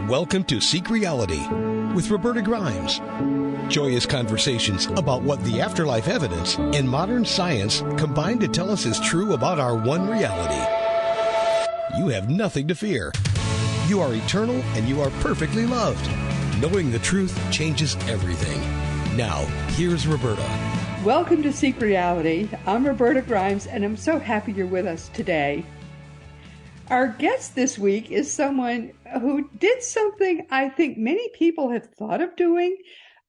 Welcome to Seek Reality with Roberta Grimes. Joyous conversations about what the afterlife evidence and modern science combine to tell us is true about our one reality. You have nothing to fear. You are eternal and you are perfectly loved. Knowing the truth changes everything. Now, here's Roberta. Welcome to Seek Reality. I'm Roberta Grimes, and I'm so happy you're with us today. Our guest this week is someone who did something I think many people have thought of doing,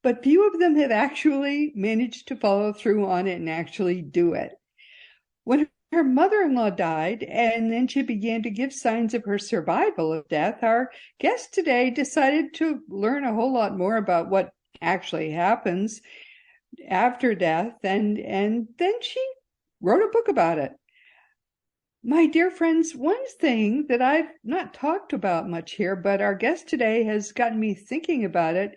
but few of them have actually managed to follow through on it and actually do it. When her mother-in-law died, and then she began to give signs of her survival of death, our guest today decided to learn a whole lot more about what actually happens after death, and then she wrote a book about it. My dear friends, one thing that I've not talked about much here, but our guest today has gotten me thinking about it,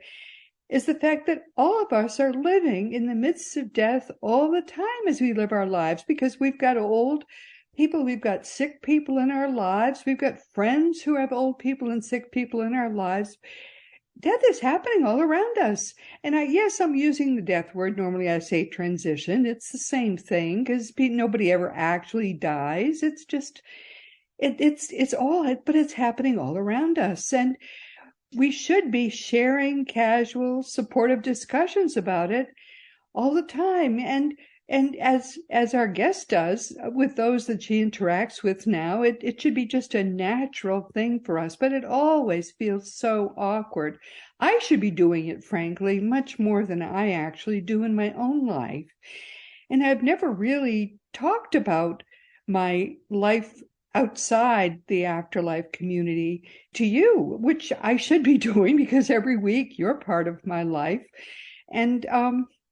is the fact that all of us are living in the midst of death all the time as we live our lives, because we've got old people, we've got sick people in our lives, we've got friends who have old people and sick people in our lives. Death is happening all around us. And yes, I'm using the death word. Normally I say transition. It's the same thing because nobody ever actually dies. It's just, it's all, but it's happening all around us. And we should be sharing casual, supportive discussions about it all the time. And as our guest does with those that she interacts with now, it should be just a natural thing for us, but it always feels so awkward. I should be doing it, frankly, much more than I actually do in my own life. And I've never really talked about my life outside the afterlife community to you, which I should be doing because every week you're part of my life. And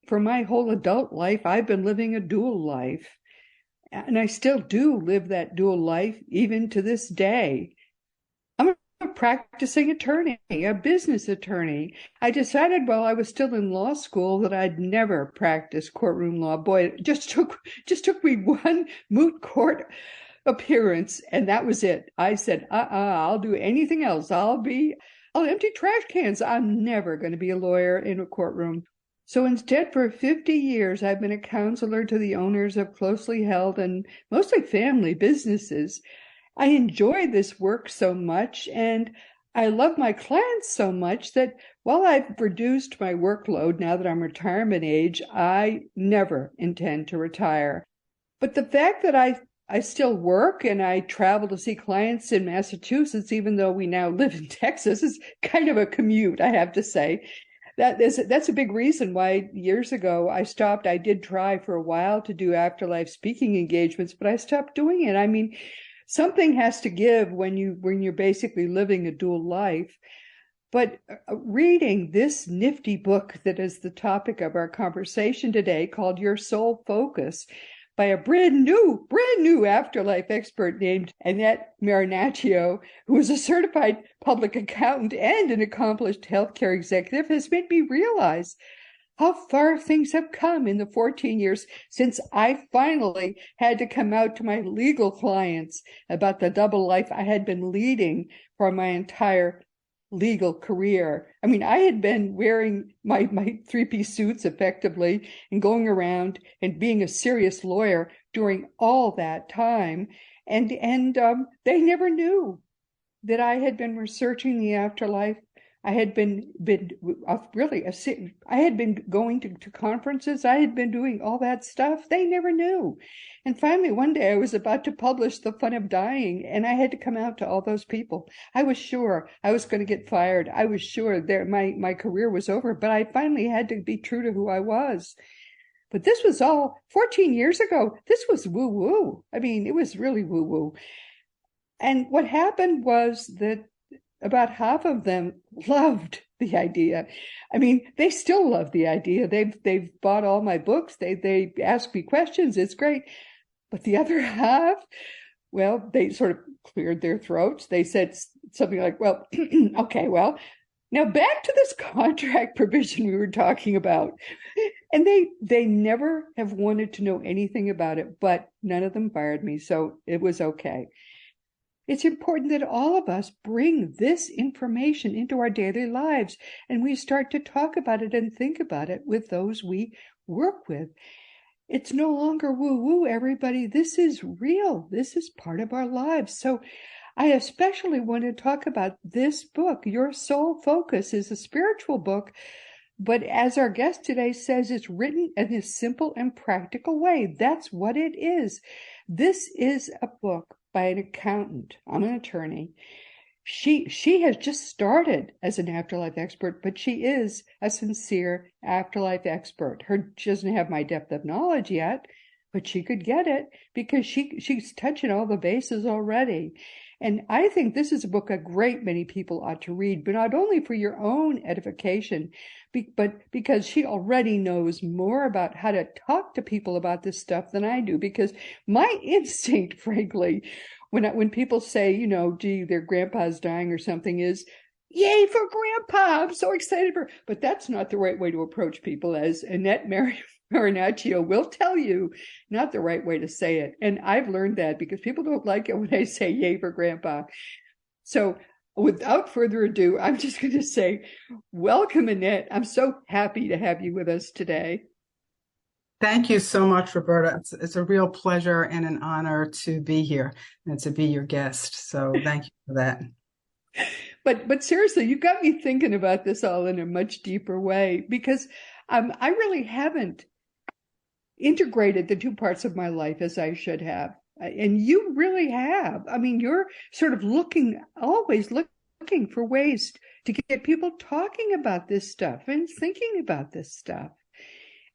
for my whole adult life, I've been living a dual life. And I still do live that dual life even to this day. I'm a practicing attorney, a business attorney. I decided while I was still in law school that I'd never practice courtroom law. Boy, it just took me one moot court appearance, and that was it. I said, I'll do anything else. I'll empty trash cans. I'm never going to be a lawyer in a courtroom. So instead, for 50 years, I've been a counselor to the owners of closely held and mostly family businesses. I enjoy this work so much, and I love my clients so much that while I've reduced my workload now that I'm retirement age, I never intend to retire. But the fact that I still work and I travel to see clients in Massachusetts, even though we now live in Texas, is kind of a commute, I have to say. That's a big reason why years ago I stopped. I did try for a while to do afterlife speaking engagements, but I stopped doing it. I mean, something has to give when you're basically living a dual life. But reading this nifty book that is the topic of our conversation today, called Your Soul Focus, by a brand new afterlife expert named Annette Marinaccio, who is a certified public accountant and an accomplished healthcare executive, has made me realize how far things have come in the 14 years since I finally had to come out to my legal clients about the double life I had been leading for my entire legal career. I mean, I had been wearing my three-piece suits effectively and going around and being a serious lawyer during all that time. And they never knew that I had been researching the afterlife. I had been I had been going to conferences. I had been doing all that stuff. They never knew. And finally, one day I was about to publish The Fun of Dying, and I had to come out to all those people. I was sure I was going to get fired. I was sure my career was over, but I finally had to be true to who I was. But this was all 14 years ago. This was woo-woo. I mean, it was really woo-woo. And what happened was that about half of them loved the idea. I mean, they still love the idea. They've bought all my books. They ask me questions. It's great. But the other half, well, they sort of cleared their throats. They said something like, well, okay, well, now back to this contract provision we were talking about. And they never have wanted to know anything about it, but none of them fired me. So it was okay. It's important that all of us bring this information into our daily lives and we start to talk about it and think about it with those we work with. It's no longer woo-woo, everybody. This is real. This is part of our lives. So I especially want to talk about this book. Your Soul Focus is a spiritual book, but as our guest today says, it's written in a simple and practical way. That's what it is. This is a book by an accountant. I'm an attorney. She has just started as an afterlife expert, but she is a sincere afterlife expert. She doesn't have my depth of knowledge yet, but she could get it because she's touching all the bases already. And I think this is a book a great many people ought to read, but not only for your own edification, but because she already knows more about how to talk to people about this stuff than I do. Because my instinct, frankly, when people say, gee, their grandpa's dying or something, is, yay for grandpa, I'm so excited for, but that's not the right way to approach people, as Annette Marinaccio will tell you, not the right way to say it. And I've learned that because people don't like it when I say yay for grandpa. So without further ado, I'm just going to say, welcome, Annette. I'm so happy to have you with us today. Thank you so much, Roberta. It's a real pleasure and an honor to be here and to be your guest. So thank you for that. But seriously, you got me thinking about this all in a much deeper way, because I really haven't integrated the two parts of my life as I should have. And you really have. I mean, you're sort of always looking for ways to get people talking about this stuff and thinking about this stuff.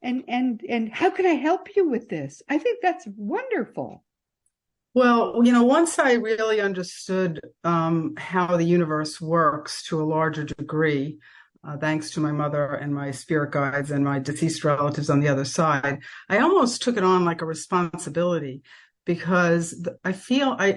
And how can I help you with this? I think that's wonderful. Well, once I really understood how the universe works to a larger degree, thanks to my mother and my spirit guides and my deceased relatives on the other side, I almost took it on like a responsibility, because I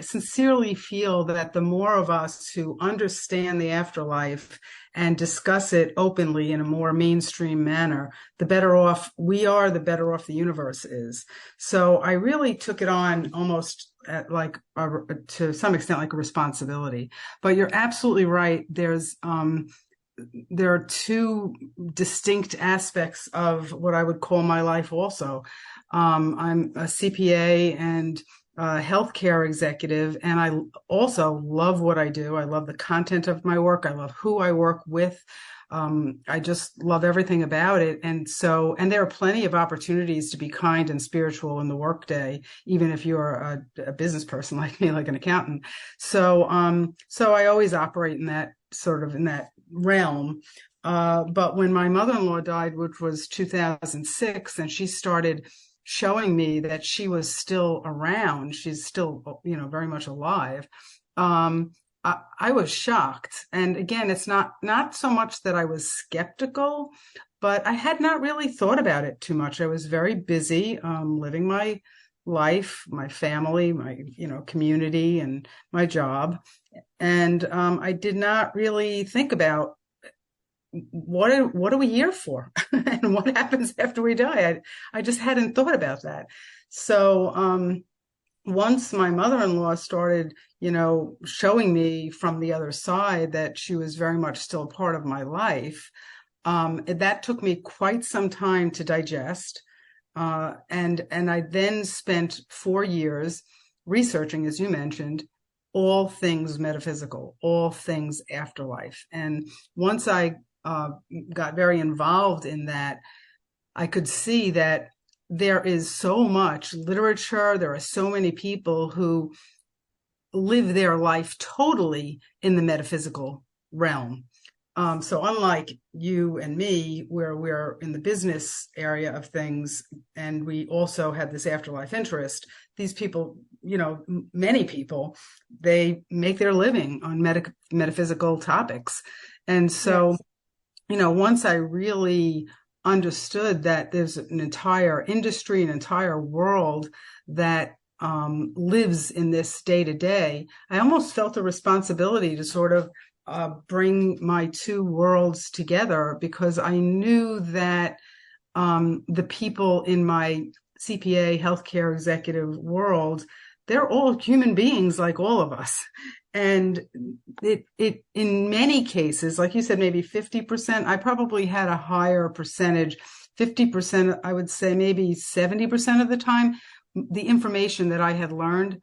sincerely feel that the more of us who understand the afterlife and discuss it openly in a more mainstream manner, the better off we are, the better off the universe is. So I really took it on almost to some extent like a responsibility. But you're absolutely right. There are two distinct aspects of what I would call my life also. I'm a CPA and a healthcare executive, and I also love what I do. I love the content of my work. I love who I work with. I just love everything about it. And there are plenty of opportunities to be kind and spiritual in the workday, even if you're a business person like me, like an accountant. So I always operate in that realm. But when my mother-in-law died, which was 2006, and she started showing me that she was still around, she's still, very much alive. I was shocked. And again, it's not so much that I was skeptical, but I had not really thought about it too much. I was very busy, living my life, my family, my, community and my job. And, I did not really think about what are we here for and what happens after we die. I just hadn't thought about that. So, once my mother-in-law started, showing me from the other side that she was very much still a part of my life, that took me quite some time to digest. And I then spent 4 years researching, as you mentioned, all things metaphysical, all things afterlife. And once I got very involved in that, I could see that there is so much literature. There are so many people who live their life totally in the metaphysical realm. So unlike you and me, where we're in the business area of things, and we also have this afterlife interest, these people, many people, they make their living on metaphysical topics. And so, yes, once I really understood that there's an entire industry, an entire world that lives in this day to day, I almost felt a responsibility to sort of bring my two worlds together, because I knew that the people in my CPA healthcare executive world, they're all human beings like all of us. And it in many cases, like you said, maybe 50%, I probably had a higher percentage, 50%, I would say maybe 70% of the time, the information that I had learned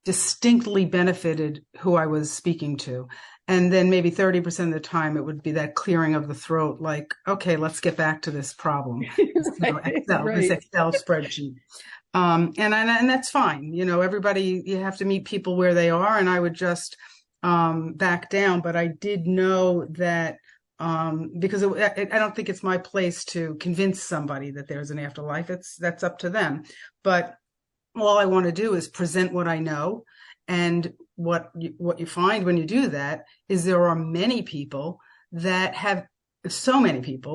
distinctly benefited who I was speaking to. And then maybe 30% of the time, it would be that clearing of the throat, like, okay, let's get back to this problem, this Excel spreadsheet. And that's fine. Everybody, you have to meet people where they are. And I would just back down. But I did know that because I don't think it's my place to convince somebody that there's an afterlife. That's up to them. But all I want to do is present what I know. And what you find when you do that is there are so many people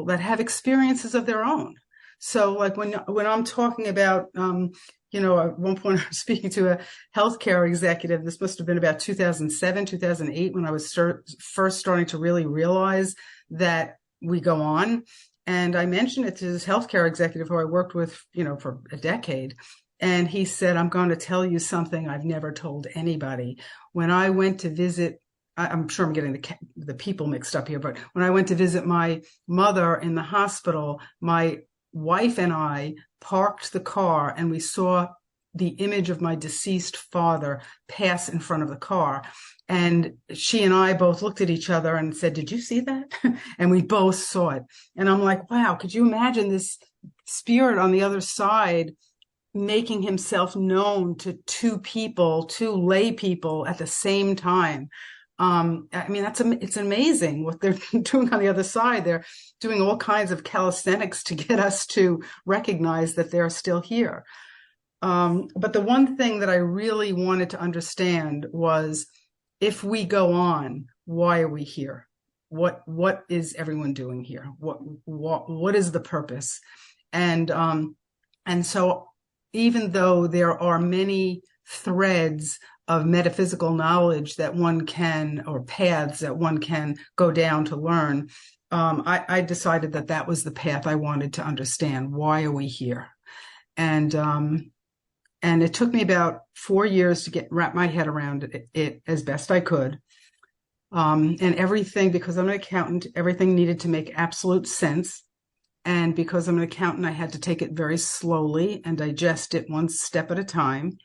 that have experiences of their own. So like when I'm talking about, at one point I was speaking to a healthcare executive. This must have been about 2007, 2008, when I was first starting to really realize that we go on. And I mentioned it to this healthcare executive who I worked with, for a decade. And he said, I'm going to tell you something I've never told anybody. When I went to visit, I'm sure I'm getting the people mixed up here, but when I went to visit my mother in the hospital, my wife and I parked the car and we saw the image of my deceased father pass in front of the car. And she and I both looked at each other and said, did you see that? And we both saw it. And I'm like, wow, could you imagine this spirit on the other side making himself known to two lay people at the same time? It's amazing what they're doing on the other side. They're doing all kinds of calisthenics to get us to recognize that they're still here. But the one thing that I really wanted to understand was, if we go on, why are we here? What is everyone doing here? What is the purpose? And so even though there are many threads of metaphysical knowledge that one can, or paths that one can go down to learn, I decided that was the path I wanted to understand. Why are we here? And it took me about 4 years to wrap my head around it as best I could. And everything, because I'm an accountant, everything needed to make absolute sense. And because I'm an accountant, I had to take it very slowly and digest it one step at a time.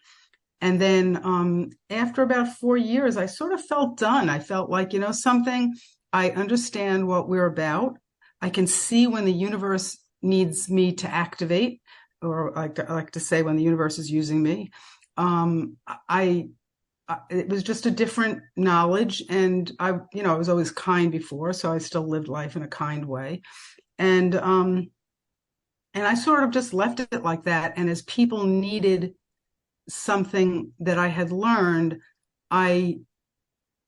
And then after about 4 years, I sort of felt done. I felt like, something, I understand what we're about. I can see when the universe needs me to activate, or I like to say when the universe is using me. It was just a different knowledge. And I was always kind before, so I still lived life in a kind way. And I sort of just left it like that. And as people needed something that I had learned, I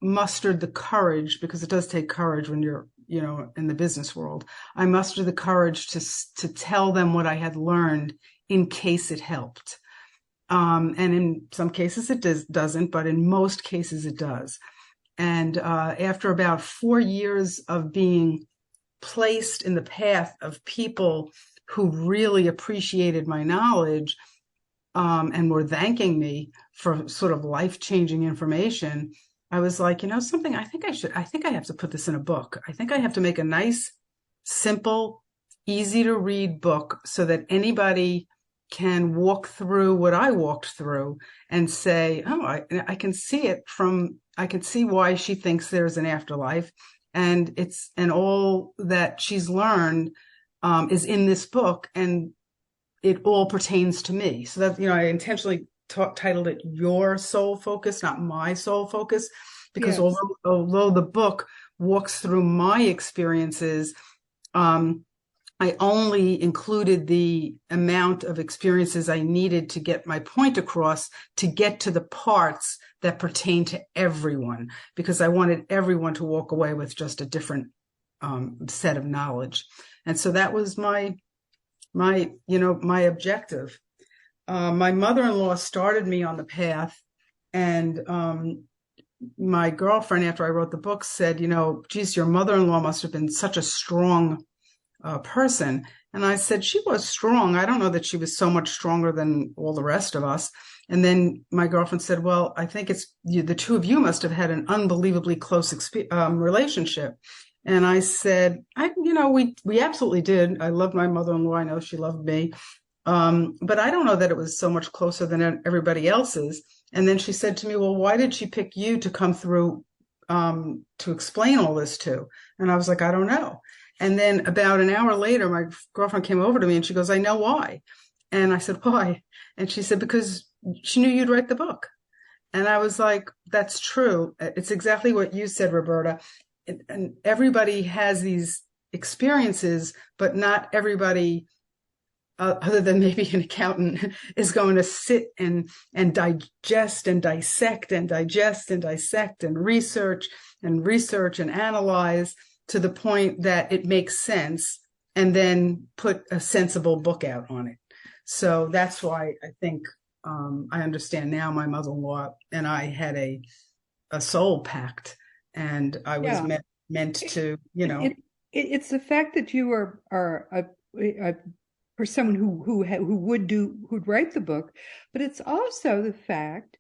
mustered the courage, because it does take courage when you're, in the business world. I mustered the courage to tell them what I had learned in case it helped. And in some cases it doesn't, but in most cases it does. And after about 4 years of being placed in the path of people who really appreciated my knowledge, and were thanking me for sort of life-changing information, I was like, something, I think I have to put this in a book. I think I have to make a nice, simple, easy to read book so that anybody can walk through what I walked through and say, oh, I can see I can see why she thinks there's an afterlife. And all that she's learned is in this book, and it all pertains to me. So that, I intentionally titled it Your Soul Focus, not My Soul Focus, because yes, although the book walks through my experiences, I only included the amount of experiences I needed to get my point across, to get to the parts that pertain to everyone, because I wanted everyone to walk away with just a different set of knowledge. And so that was my objective. My mother-in-law started me on the path, and my girlfriend, after I wrote the book, said, geez, your mother-in-law must have been such a strong person. And I said, she was strong. I don't know that she was so much stronger than all the rest of us. And then my girlfriend said, well, I think it's you, the two of you must have had an unbelievably close relationship. And I said, we absolutely did. I loved my mother-in-law. I know she loved me. But I don't know that it was so much closer than everybody else's. And then she said to me, well, why did she pick you to come through to explain all this to? And I was like, I don't know. And then about an hour later, my girlfriend came over to me and she goes, I know why. And I said, why? And she said, because she knew you'd write the book. And I was like, that's true. It's exactly what you said, Roberta. And everybody has these experiences, but not everybody, other than maybe an accountant, is going to sit and digest and dissect and digest and dissect and research and analyze to the point that it makes sense and then put a sensible book out on it. So that's why I think I understand now my mother-in-law and I had a soul pact, and I was meant to, It's the fact that you are for someone who'd write the book, but it's also the fact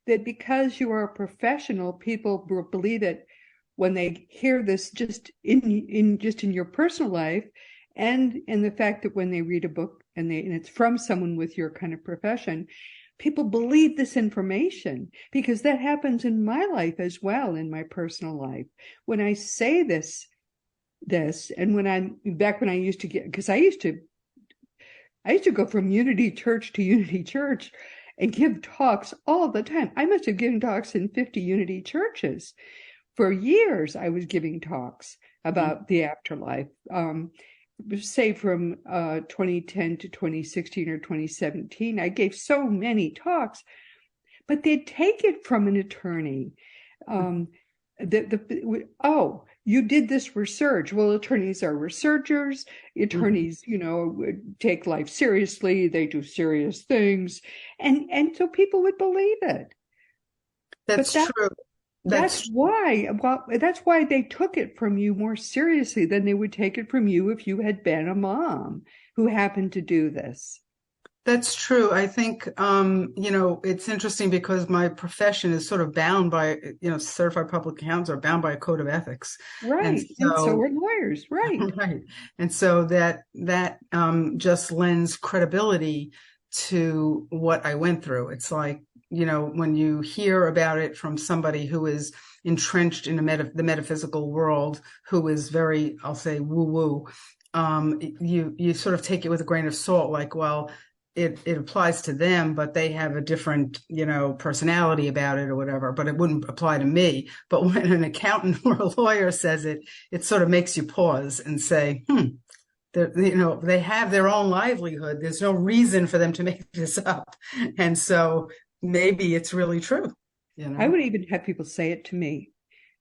that because you are a professional, people believe it when they hear this just in your personal life, and the fact that when they read a book and it's from someone with your kind of profession, people believe this information, because that happens in my life as well, in my personal life. When I say this, and when I used to get, because I used to go from Unity Church to Unity Church and give talks all the time. I must have given talks in 50 Unity churches. For years, I was giving talks about the afterlife, say from 2010 to 2016 or 2017. I gave so many talks, but they'd take it from an attorney. You did this research. Well, attorneys are researchers. Attorneys, take life seriously. They do serious things. And so people would believe it. That's true. That's why they took it from you more seriously than they would take it from you if you had been a mom who happened to do this. That's true. I think, it's interesting because my profession is sort of bound by, certified public accountants are bound by a code of ethics. Right. And so are lawyers. Right. Right. And so that just lends credibility to what I went through. It's like, when you hear about it from somebody who is entrenched in the metaphysical world, who is very, I'll say, woo-woo, you sort of take it with a grain of salt, like, well, it applies to them, but they have a different, personality about it or whatever, but it wouldn't apply to me. But when an accountant or a lawyer says it, it sort of makes you pause and say, they have their own livelihood. There's no reason for them to make this up. And so maybe it's really true. I would even have people say it to me,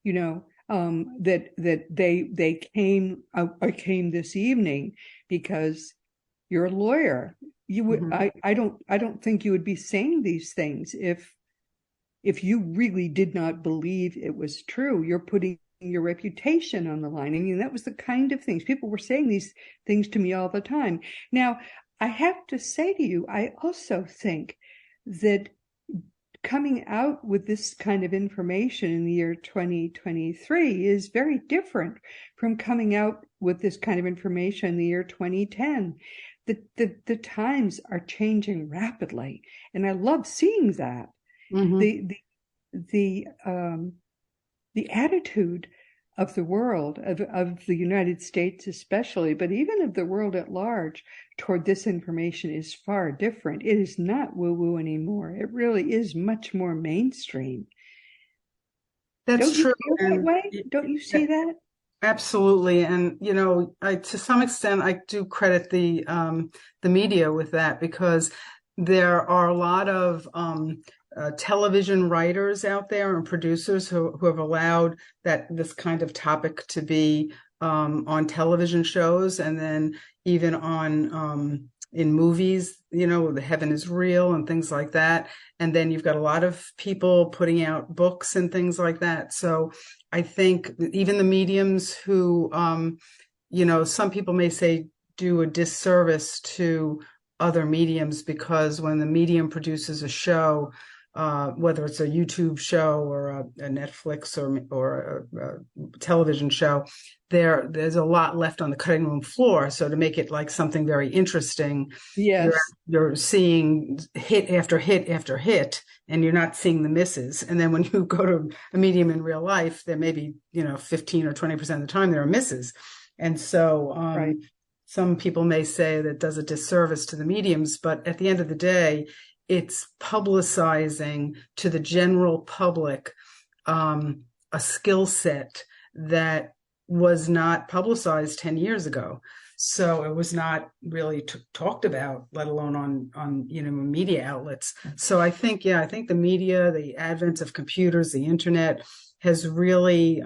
that they came, I came this evening because you're a lawyer. You would, I don't think you would be saying these things if you really did not believe it was true. You're putting your reputation on the line. I mean, that was the kind of things people were saying these things to me all the time. Now, I have to say to you, I also think that coming out with this kind of information in the year 2023 is very different from coming out with this kind of information in the year 2010. The times are changing rapidly, and I love seeing that. Mm-hmm. The attitude of the world, of the United States especially, but even of the world at large, toward this information is far different. It is not woo-woo anymore. It really is much more mainstream. That's true. Don't you feel that way? Don't you see that? Absolutely. And, to some extent, I do credit the media with that, because there are a lot of television writers out there and producers who have allowed this kind of topic to be on television shows, and then even on in movies, The Heaven is Real and things like that. And then you've got a lot of people putting out books and things like that. So I think even the mediums who some people may say do a disservice to other mediums, because when the medium produces a show, whether it's a YouTube show or a Netflix or a television show, there's a lot left on the cutting room floor. So to make it like something very interesting, Yes. you're seeing hit after hit after hit, and you're not seeing the misses. And then when you go to a medium in real life, there may be 15 or 20% of the time there are misses. And so Right. some people may say that does a disservice to the mediums, but at the end of the day, it's publicizing to the general public a skill set that was not publicized 10 years ago. So it was not really talked about, let alone on media outlets. So I think the media, the advent of computers, the internet has really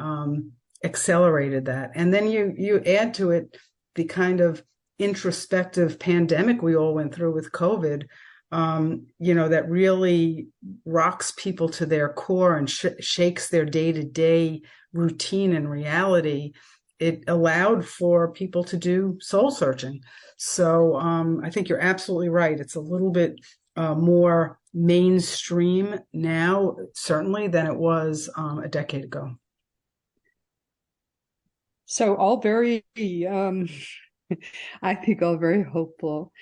accelerated that. And then you add to it the kind of introspective pandemic we all went through with COVID, that really rocks people to their core and shakes their day-to-day routine and reality. It allowed for people to do soul searching. So I think you're absolutely right. It's a little bit more mainstream now, certainly, than it was a decade ago. So all very, I think all very hopeful.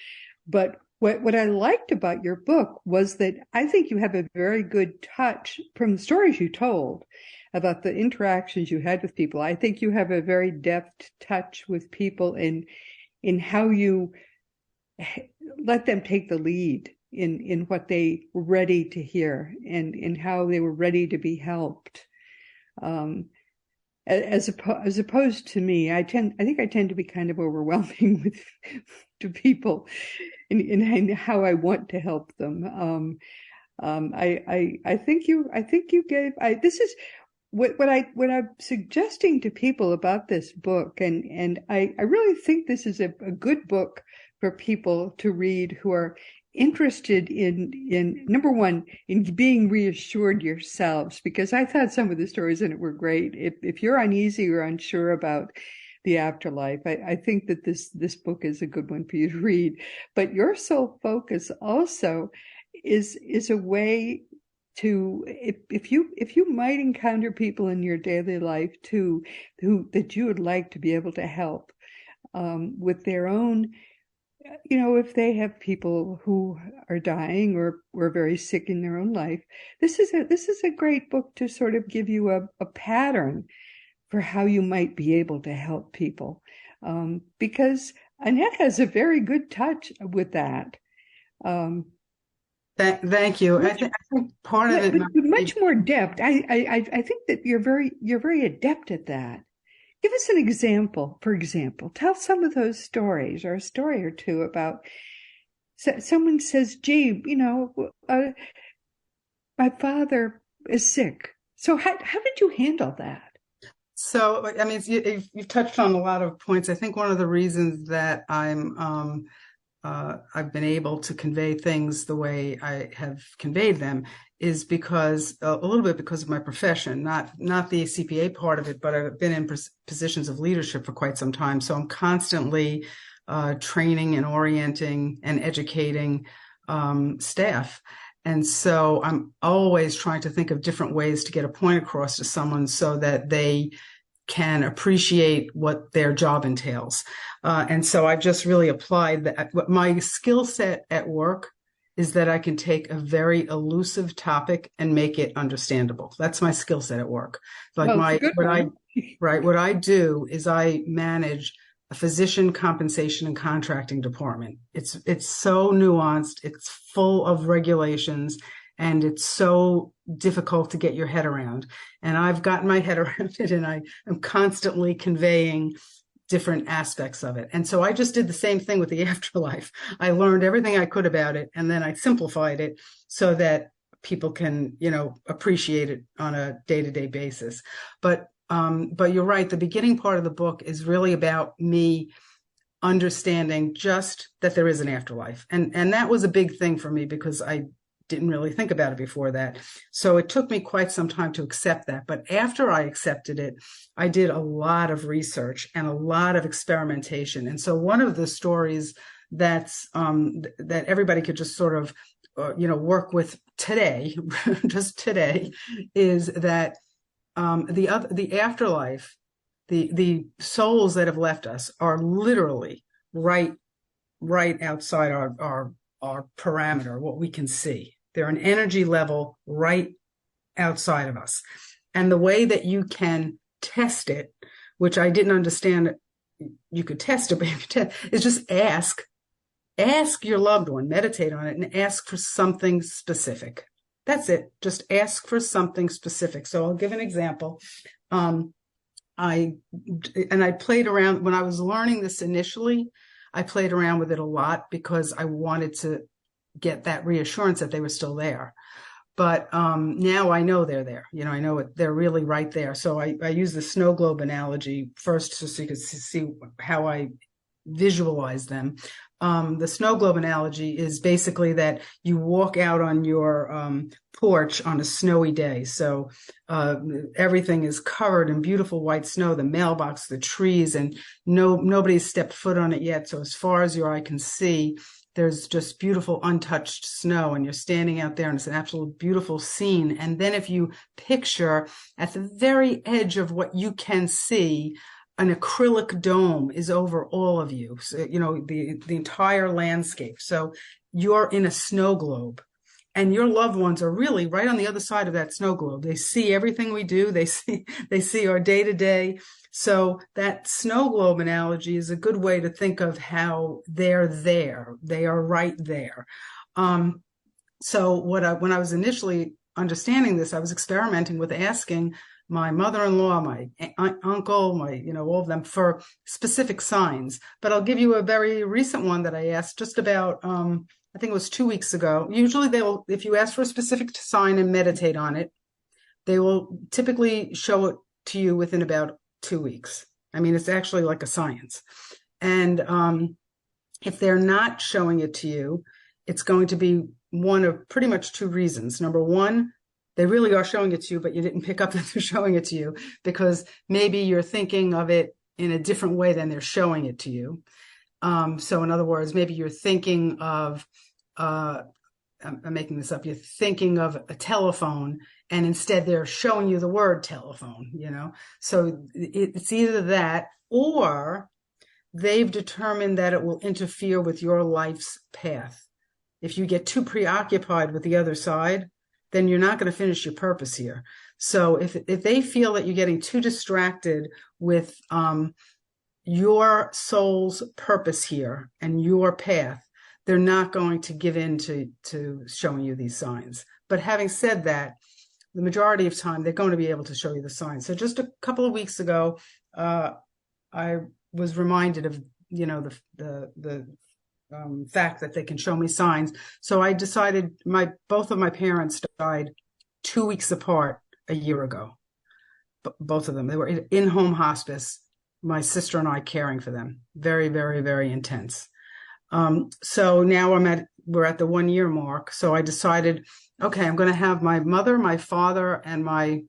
But what I liked about your book was that I think you have a very good touch from the stories you told about the interactions you had with people. I think you have a very deft touch with people in how you let them take the lead in what they were ready to hear and in how they were ready to be helped. As opposed to me, I think I tend to be kind of overwhelming to people in how I want to help them. I think you gave, this is what I'm suggesting to people about this book, and I really think this is a good book for people to read who are interested in number one, in being reassured yourselves, because I thought some of the stories in it were great. If you're uneasy or unsure about the afterlife, I think that this book is a good one for you to read. But your soul focus also is a way to, if you might encounter people in your daily life too that you would like to be able to help with their own, if they have people who are dying or very sick in their own life, this is a great book to sort of give you a pattern for how you might be able to help people, because Annette has a very good touch with that. Thank you. I think part of it, with much more depth. I think that you're very adept at that. Give us an example. For example, tell some of those stories, or a story or two about someone says, "Gee, my father is sick." So how did you handle that? So, I mean, you've touched on a lot of points. I think one of the reasons that I've been able to convey things the way I have conveyed them is because a little bit because of my profession, not the CPA part of it, but I've been in positions of leadership for quite some time. So I'm constantly training and orienting and educating staff. And so I'm always trying to think of different ways to get a point across to someone so that they can appreciate what their job entails. And so I've just really applied that. My skill set at work is that I can take a very elusive topic and make it understandable. That's my skill set at work. Like what I do is I manage a physician compensation and contracting department. It's so nuanced. It's full of regulations, and it's so difficult to get your head around. And I've gotten my head around it, and I am constantly conveying different aspects of it. And so I just did the same thing with the afterlife. I learned everything I could about it, and then I simplified it so that people can, appreciate it on a day-to-day basis. But you're right. The beginning part of the book is really about me understanding just that there is an afterlife. And that was a big thing for me, because I didn't really think about it before that. So it took me quite some time to accept that. But after I accepted it, I did a lot of research and a lot of experimentation. And so one of the stories that everybody could just sort of, work with today, just today, is that the afterlife, the souls that have left us are literally right outside our parameter, what we can see. They're an energy level right outside of us. And the way that you can test it, which I didn't understand you could test it, but is just ask your loved one, meditate on it, and ask for something specific. That's it. Just ask for something specific. So I'll give an example. I played around when I was learning this initially. I played around with it a lot because I wanted to get that reassurance that they were still there. But now I know they're there. I know they're really right there. So I use the snow globe analogy first so you can see how I visualize them. The snow globe analogy is basically that you walk out on your porch on a snowy day. So everything is covered in beautiful white snow, the mailbox, the trees, and nobody's stepped foot on it yet. So as far as your eye can see, there's just beautiful untouched snow, and you're standing out there and it's an absolute beautiful scene. And then if you picture at the very edge of what you can see, an acrylic dome is over all of you, so, the entire landscape. So you're in a snow globe, and your loved ones are really right on the other side of that snow globe. They see everything we do. They see our day to day. So that snow globe analogy is a good way to think of how they're there. They are right there. So when I was initially understanding this, I was experimenting with asking my mother-in-law, my uncle, all of them for specific signs. But I'll give you a very recent one that I asked just about, I think it was 2 weeks ago. Usually if you ask for a specific sign and meditate on it, they will typically show it to you within about 2 weeks. I mean, it's actually like a science. And if they're not showing it to you, it's going to be one of pretty much two reasons. Number one, they really are showing it to you, but you didn't pick up that they're showing it to you because maybe you're thinking of it in a different way than they're showing it to you. So in other words, maybe you're thinking of, I'm making this up, you're thinking of a telephone and instead they're showing you the word telephone, So it's either that or they've determined that it will interfere with your life's path. If you get too preoccupied with the other side, then you're not going to finish your purpose here. So if they feel that you're getting too distracted with your soul's purpose here and your path, they're not going to give in to showing you these signs. But having said that, the majority of time, they're going to be able to show you the signs. So just a couple of weeks ago, I was reminded of, the fact that they can show me signs. So I decided both of my parents died 2 weeks apart a year ago. Both of them. They were in-home hospice, my sister and I caring for them. Very, very, very intense. So now we're at the 1 year mark. So I decided, okay, I'm going to have my mother, my father, and my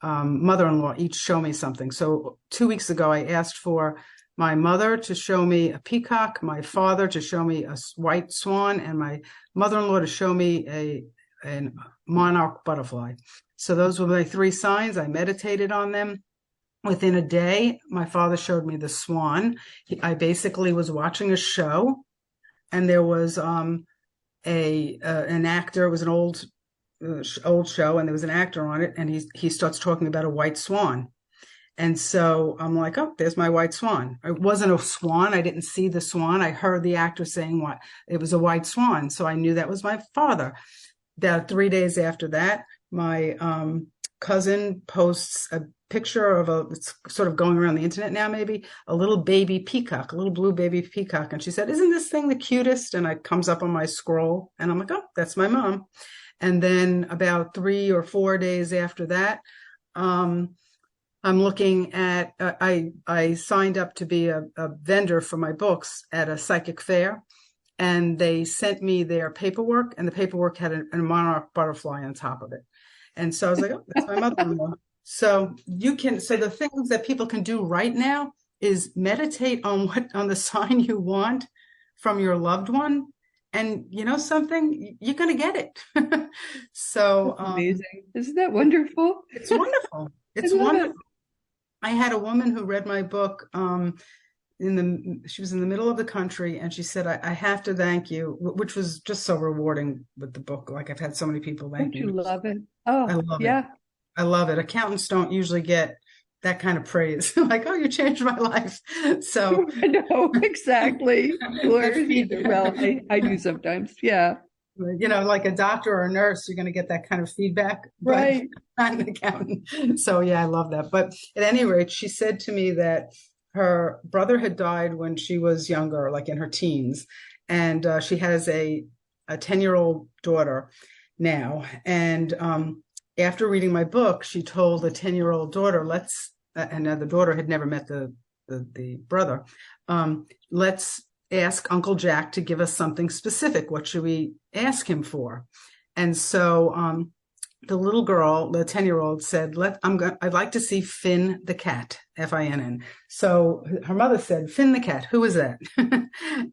mother-in-law each show me something. So 2 weeks ago, I asked for my mother to show me a peacock, my father to show me a white swan, and my mother-in-law to show me a monarch butterfly. So those were my three signs. I meditated on them. Within a day, my father showed me the swan. I basically was watching a show, and there was an actor. It was an old show, and there was an actor on it, and he starts talking about a white swan. And so I'm like, oh, there's my white swan. It wasn't a swan. I didn't see the swan. I heard the actor saying what it was a white swan. So I knew that was my father. About 3 days after that, my cousin posts a picture of it's sort of going around the internet now, maybe a little baby peacock, a little blue baby peacock. And she said, isn't this thing the cutest? And it comes up on my scroll and I'm like, oh, that's my mom. And then about 3 or 4 days after that, I'm looking at, I signed up to be a vendor for my books at a psychic fair. and they sent me their paperwork, and the paperwork had a monarch butterfly on top of it. And so I was like, oh, that's my mother-in-law. So the things that people can do right now is meditate on the sign you want from your loved one. And you know something, you're going to get it. So amazing. Isn't that wonderful? It's wonderful. It's I love wonderful. it. I had a woman who read my book. She was in the middle of the country, and she said, I have to thank you, which was just so rewarding with the book. Like, I've had so many people thank me. Don't you love it? Oh, I love yeah. it. I love it. Accountants don't usually get that kind of praise. Like, oh, you changed my life. So I know, exactly. Well, I do sometimes. Yeah. You know, like a doctor or a nurse, you're going to get that kind of feedback, right? But not an accountant. So yeah, I love that. But at any rate, she said to me that her brother had died when she was younger, like in her teens, and she has a 10-year-old daughter now. And after reading my book, she told the 10-year-old daughter, and the daughter had never met the brother, let's ask Uncle Jack to give us something specific. What should we ask him for? And so the little girl, the 10-year-old, said, I'd like to see Finn the cat, Finn. So her mother said, Finn the cat, who is that?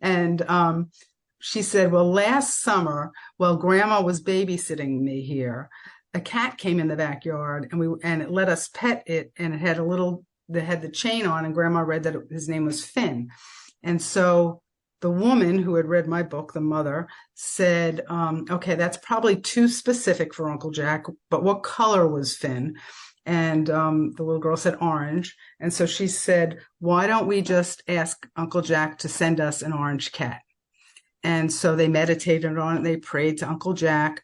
And she said, well, last summer, while Grandma was babysitting me here, a cat came in the backyard, and it let us pet it, and it had the chain on, and Grandma read that his name was Finn. And so the woman who had read my book, the mother, said, okay, that's probably too specific for Uncle Jack, but what color was Finn? And the little girl said orange. And so she said, why don't we just ask Uncle Jack to send us an orange cat? And so they meditated on it. They prayed to Uncle Jack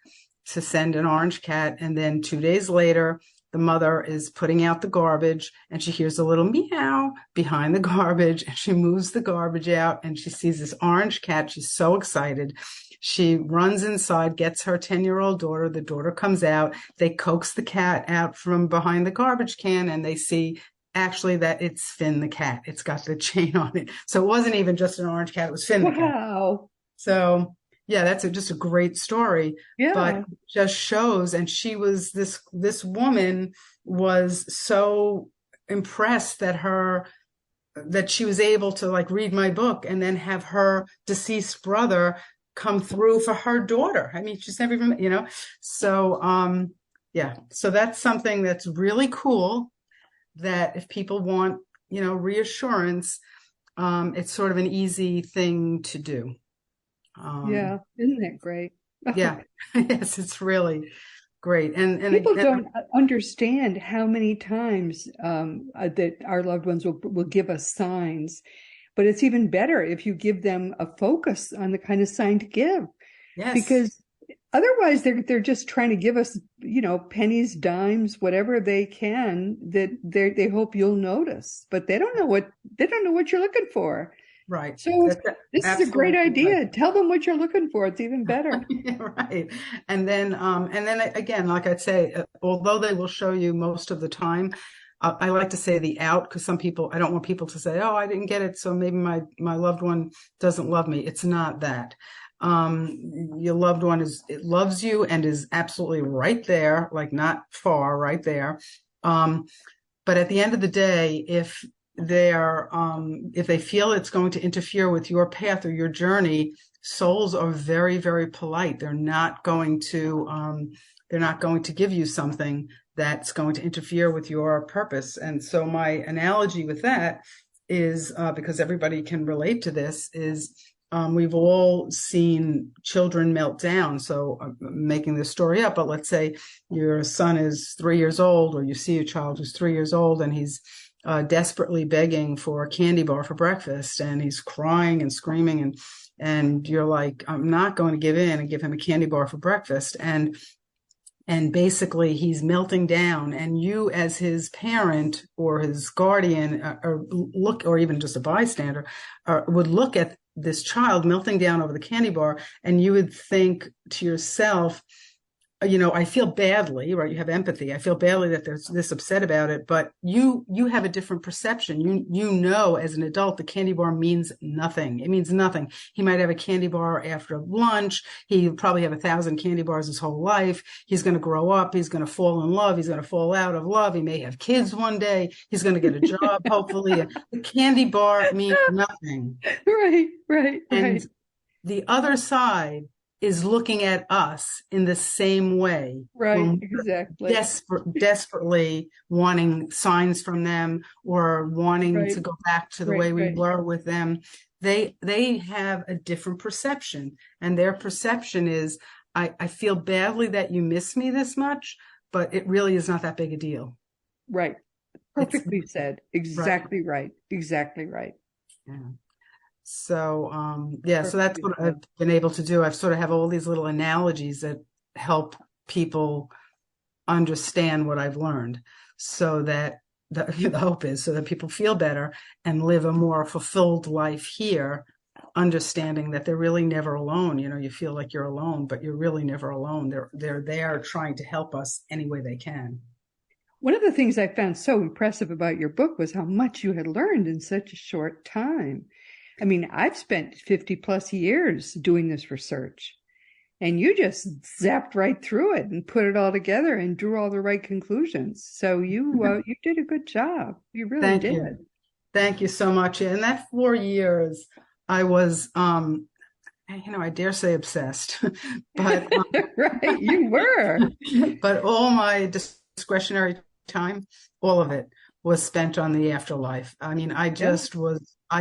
to send an orange cat. And then 2 days later, the mother is putting out the garbage, and she hears a little meow behind the garbage, and she moves the garbage out, and she sees this orange cat. She's so excited. She runs inside, gets her 10-year-old daughter. The daughter comes out. They coax the cat out from behind the garbage can, and they see actually that it's Finn the cat. It's got the chain on it. So it wasn't even just an orange cat. It was Finn the cat. Wow. So yeah, that's just a great story. Yeah. But just shows, and she was this woman was so impressed that she was able to like read my book and then have her deceased brother come through for her daughter. I mean, she's never even, you know. So yeah, so that's something that's really cool, that if people want, you know, reassurance, it's sort of an easy thing to do. Yeah, isn't that great? Yeah, yes, it's really great. And people don't understand how many times that our loved ones will give us signs, but it's even better if you give them a focus on the kind of sign to give. Yes. Because otherwise they're just trying to give us, you know, pennies, dimes, whatever they can that they hope you'll notice, but they don't know what you're looking for. Right. So this is a great idea. Right. Tell them what you're looking for. It's even better. Yeah, right. And then again, like I'd say, although they will show you most of the time, I like to say the out, because I don't want people to say, oh, I didn't get it, so maybe my loved one doesn't love me. It's not that. Your loved one loves you and is absolutely right there, like not far, right there. But at the end of the day, if they feel it's going to interfere with your path or your journey, souls are very, very polite. They're not going to give you something that's going to interfere with your purpose. And so my analogy with that is, because everybody can relate to this, is we've all seen children melt down. So I'm making this story up, but let's say your son is 3 years old, or you see a child who's 3 years old, and he's desperately begging for a candy bar for breakfast, and he's crying and screaming, and you're like, I'm not going to give in and give him a candy bar for breakfast. And basically he's melting down, and you as his parent or his guardian or even just a bystander would look at this child melting down over the candy bar, and you would think to yourself, I feel badly, right? You have empathy. I feel badly that they're this upset about it, but you have a different perception. You know, as an adult, the candy bar means nothing. It means nothing. He might have a candy bar after lunch. He'll probably have 1,000 candy bars his whole life. He's going to grow up. He's going to fall in love. He's going to fall out of love. He may have kids one day. He's going to get a job, hopefully. The candy bar means nothing. Right. And the other side is looking at us in the same way. Right, exactly. Desperately wanting signs from them or wanting to go back to the way we were with them. They have a different perception, and their perception is, I feel badly that you miss me this much, but it really is not that big a deal. Right. Perfectly said. Exactly right. Exactly right. Yeah. So, so that's what I've been able to do. I've sort of have all these little analogies that help people understand what I've learned, so that the hope is so that people feel better and live a more fulfilled life here, understanding that they're really never alone. You feel like you're alone, but you're really never alone. They're there trying to help us any way they can. One of the things I found so impressive about your book was how much you had learned in such a short time. I mean, I've spent 50 plus years doing this research, and you just zapped right through it and put it all together and drew all the right conclusions. So you did a good job. You really did. Thank you so much. In that 4 years, I was, I dare say obsessed, but right, you were. But all my discretionary time, all of it was spent on the afterlife. I mean, I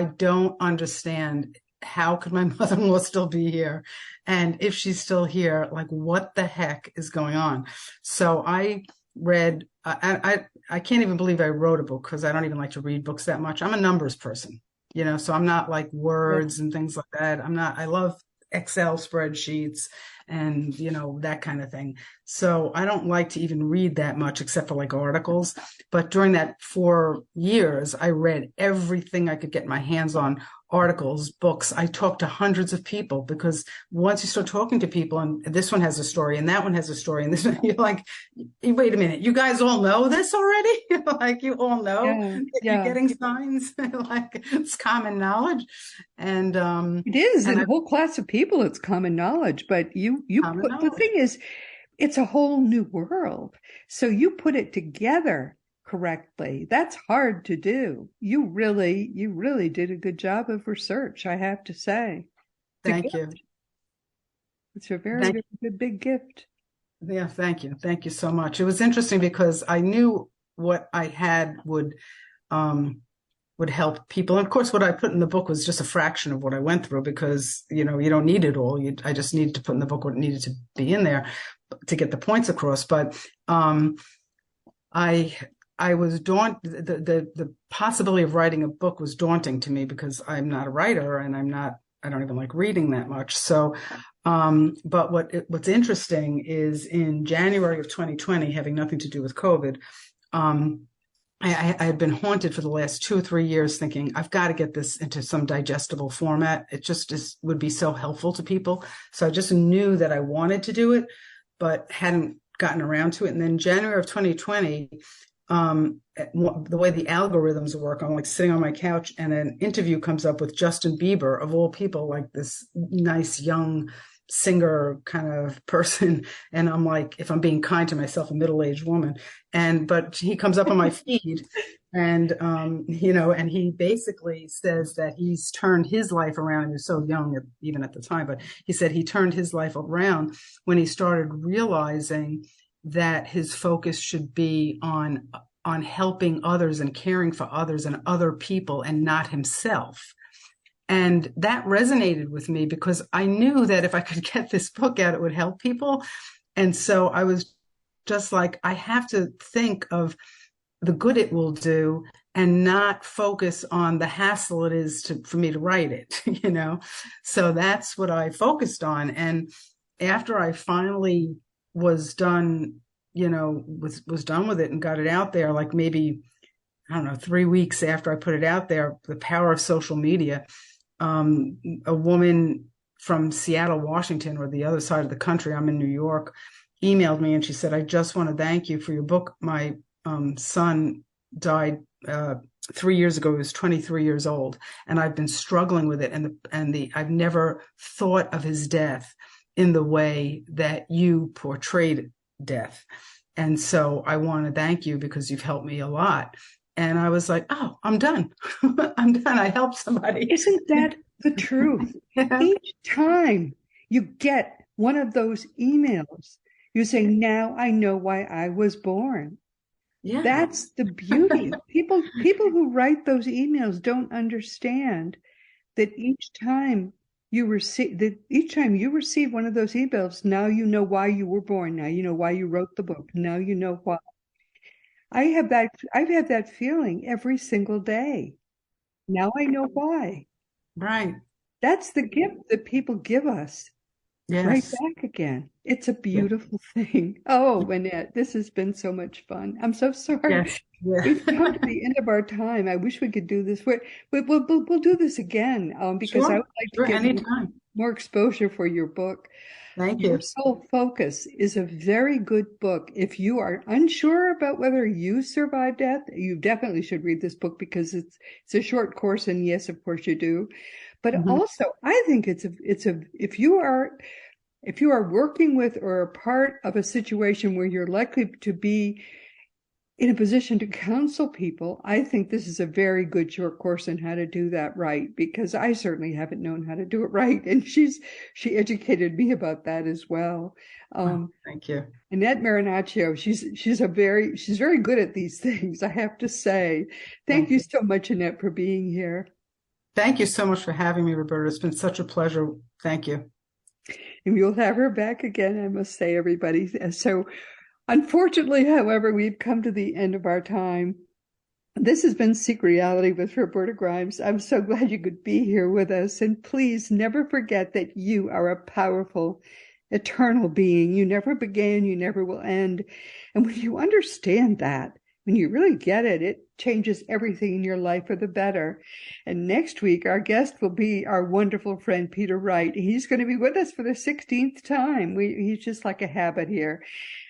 don't understand, how could my mother-in-law still be here? And if she's still here, like, what the heck is going on? So I read, I can't even believe I wrote a book, because I don't even like to read books that much. I'm a numbers person, so I'm not like words and things like that. I love Excel spreadsheets and, that kind of thing. So I don't like to even read that much except for like articles. But during that 4 years, I read everything I could get my hands on, articles, books. I talked to hundreds of people, because once you start talking to people, and this one has a story and that one has a story, and this one, you're like, wait a minute, you guys all know this already? Like, you all know that you're getting signs? Like, it's common knowledge. And it is, in a whole class of people, it's common knowledge. But the thing is, it's a whole new world. So you put it together correctly. That's hard to do. You really did a good job of research, I have to say. Thank you. It's a very good big gift. Yeah, thank you. Thank you so much. It was interesting because I knew what I had would help people. And of course, what I put in the book was just a fraction of what I went through, because, you don't need it all. I just needed to put in the book what needed to be in there to get the points across. But I was daunted. The possibility of writing a book was daunting to me, because I'm not a writer, and I don't even like reading that much. So, but what's interesting is, in January of 2020, having nothing to do with COVID, I had been haunted for the last 2 or 3 years, thinking, I've got to get this into some digestible format. It just would be so helpful to people. So I just knew that I wanted to do it, but hadn't gotten around to it. And then January of 2020, the way the algorithms work, I'm like sitting on my couch, and an interview comes up with Justin Bieber, of all people, like this nice young singer kind of person. And I'm like, if I'm being kind to myself, a middle-aged woman. But he comes up on my feed, and, and he basically says that he's turned his life around. He was so young, even at the time, but he said he turned his life around when he started realizing that his focus should be on helping others and caring for others and other people, and not himself. And that resonated with me, because I knew that if I could get this book out, it would help people. And so I was just like, I have to think of the good it will do, and not focus on the hassle it is for me to write it, So that's what I focused on. And after I finally was done, was done with it and got it out there, like maybe, I don't know, 3 weeks after I put it out there, the power of social media, a woman from Seattle, Washington, or the other side of the country, I'm in New York, emailed me and she said, I just want to thank you for your book. My son died 3 years ago. He was 23 years old, and I've been struggling with it. And I've never thought of his death in the way that you portrayed death. And so I want to thank you because you've helped me a lot. And I was like, oh, I'm done. I'm done. I helped somebody. Isn't that the truth? Yeah. Each time you get one of those emails, you say, now I know why I was born. Yeah. That's the beauty. People who write those emails don't understand that each time you receive one of those emails, now you know why you were born. Now you know why you wrote the book. Now you know why. I've had that feeling every single day. Now I know why. Right. That's the gift that people give us. Right Yes. back again. It's a beautiful thing. Oh, Annette, this has been so much fun. I'm so sorry. Yes. Yeah. We've come to the end of our time. I wish we could do this. We'll do this again because Sure. I would like to Sure. get Anytime. more exposure for your book. Thank Your you. Soul Focus is a very good book. If you are unsure about whether you survived death, you definitely should read this book because it's a short course, and yes, of course you do. But also, I think if you are working with or a part of a situation where you're likely to be in a position to counsel people, I think this is a very good short course on how to do that right, because I certainly haven't known how to do it right. And she educated me about that as well. Thank you. Annette Marinaccio, she's very good at these things, I have to say. Thank you so much, Annette, for being here. Thank you so much for having me, Roberta. It's been such a pleasure. Thank you. And we'll have her back again, I must say, everybody. So unfortunately, however, we've come to the end of our time. This has been Seek Reality with Roberta Grimes. I'm so glad you could be here with us. And please never forget that you are a powerful, eternal being. You never began, you never will end. And when you understand that, when you really get it, it changes everything in your life for the better. And next week, our guest will be our wonderful friend, Peter Wright. He's going to be with us for the 16th time. He's just like a habit here.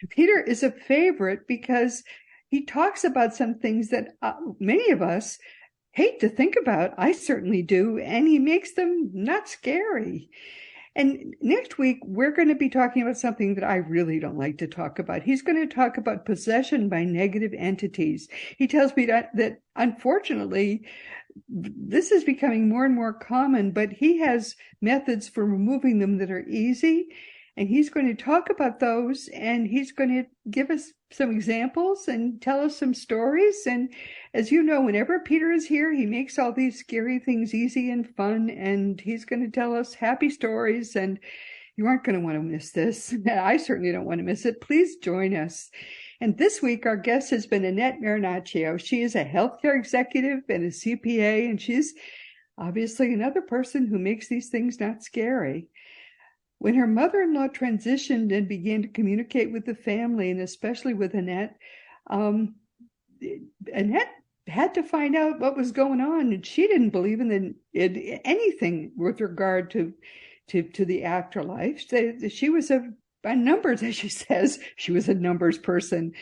Peter is a favorite because he talks about some things that many of us hate to think about. I certainly do. And he makes them not scary. And next week, we're going to be talking about something that I really don't like to talk about. He's going to talk about possession by negative entities. He tells me that unfortunately, this is becoming more and more common, but he has methods for removing them that are easy. And he's going to talk about those, and he's going to give us some examples and tell us some stories. And as you know, whenever Peter is here, he makes all these scary things easy and fun, and he's going to tell us happy stories, and you aren't going to want to miss this. I certainly don't want to miss it. Please join us. And this week, our guest has been Annette Marinaccio. She is a healthcare executive and a CPA, and she's obviously another person who makes these things not scary. When her mother-in-law transitioned and began to communicate with the family, and especially with Annette, Annette had to find out what was going on, and she didn't believe in anything with regard to the afterlife. She was a numbers, as she says, she was a numbers person.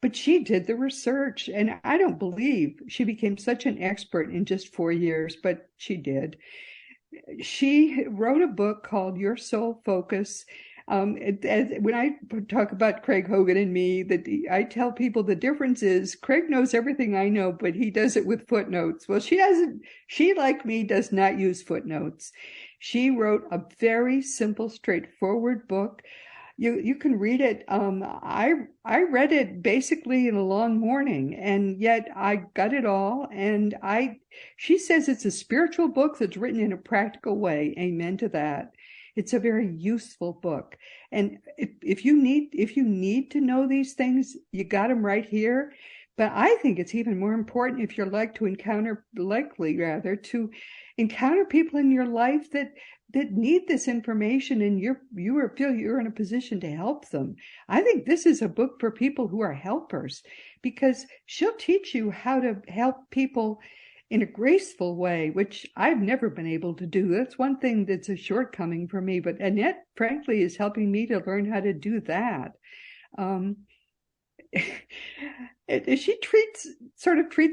But she did the research, and I don't believe she became such an expert in just 4 years, but she did. She wrote a book called Your Soul Focus. When I talk about Craig Hogan and me, that I tell people the difference is Craig knows everything I know, but he does it with footnotes. Well, she doesn't. She, like me, does not use footnotes. She wrote a very simple, straightforward book. You can read it. I read it basically in a long morning, and yet I got it all. And she says it's a spiritual book that's written in a practical way. Amen to that. It's a very useful book. And if you need to know these things, you got them right here. But I think it's even more important if you're likely to encounter people in your life that need this information, and you feel you're in a position to help them. I think this is a book for people who are helpers, because she'll teach you how to help people in a graceful way, which I've never been able to do. That's one thing that's a shortcoming for me, but Annette, frankly, is helping me to learn how to do that. She treats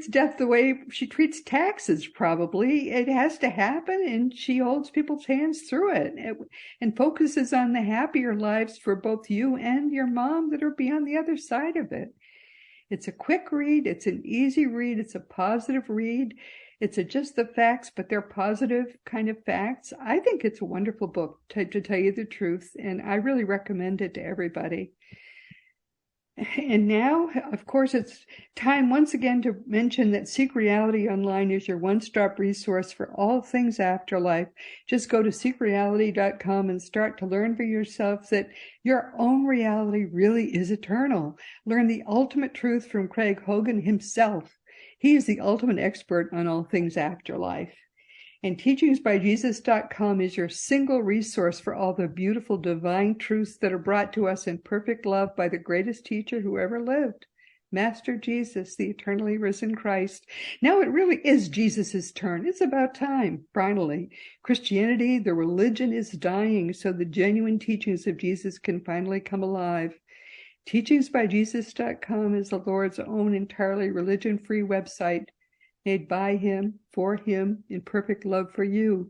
death the way she treats taxes, probably. It has to happen, and she holds people's hands through it and focuses on the happier lives for both you and your mom that are beyond the other side of it. It's a quick read. It's an easy read. It's a positive read. It's just the facts, but they're positive kind of facts. I think it's a wonderful book, to tell you the truth, and I really recommend it to everybody. And now, of course, it's time once again to mention that Seek Reality Online is your one-stop resource for all things afterlife. Just go to seekreality.com and start to learn for yourself that your own reality really is eternal. Learn the ultimate truth from Craig Hogan himself. He is the ultimate expert on all things afterlife. And teachingsbyjesus.com is your single resource for all the beautiful divine truths that are brought to us in perfect love by the greatest teacher who ever lived, Master Jesus, the eternally risen Christ. Now it really is Jesus' turn. It's about time, finally. Christianity, the religion, is dying, so the genuine teachings of Jesus can finally come alive. Teachingsbyjesus.com is the Lord's own entirely religion-free website, made by him, for him, in perfect love for you.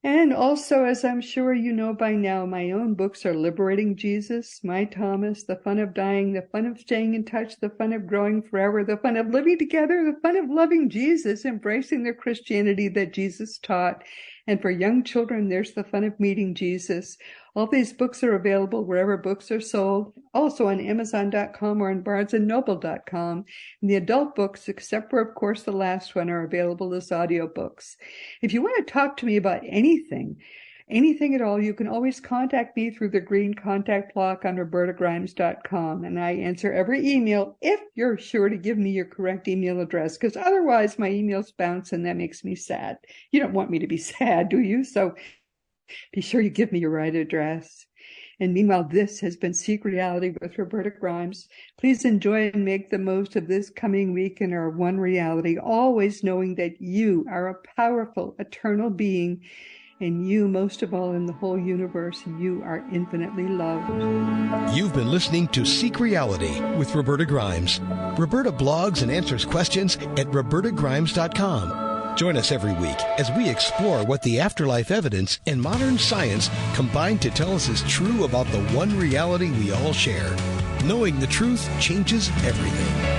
And also, as I'm sure you know by now, my own books are Liberating Jesus, My Thomas, The Fun of Dying, The Fun of Staying in Touch, The Fun of Growing Forever, The Fun of Living Together, The Fun of Loving Jesus, Embracing the Christianity that Jesus taught. And for young children, there's The Fun of Meeting Jesus. All these books are available wherever books are sold, also on Amazon.com or on BarnesandNoble.com. And the adult books, except for, of course, the last one, are available as audiobooks. If you want to talk to me about anything at all, you can always contact me through the green contact block on RobertaGrimes.com. And I answer every email if you're sure to give me your correct email address, because otherwise my emails bounce and that makes me sad. You don't want me to be sad, do you? So be sure you give me your right address. And meanwhile, this has been Seek Reality with Roberta Grimes. Please enjoy and make the most of this coming week in our one reality, always knowing that you are a powerful, eternal being, and you, most of all in the whole universe, you are infinitely loved. You've been listening to Seek Reality with Roberta Grimes. Roberta blogs and answers questions at robertagrimes.com. Join us every week as we explore what the afterlife evidence and modern science combine to tell us is true about the one reality we all share. Knowing the truth changes everything.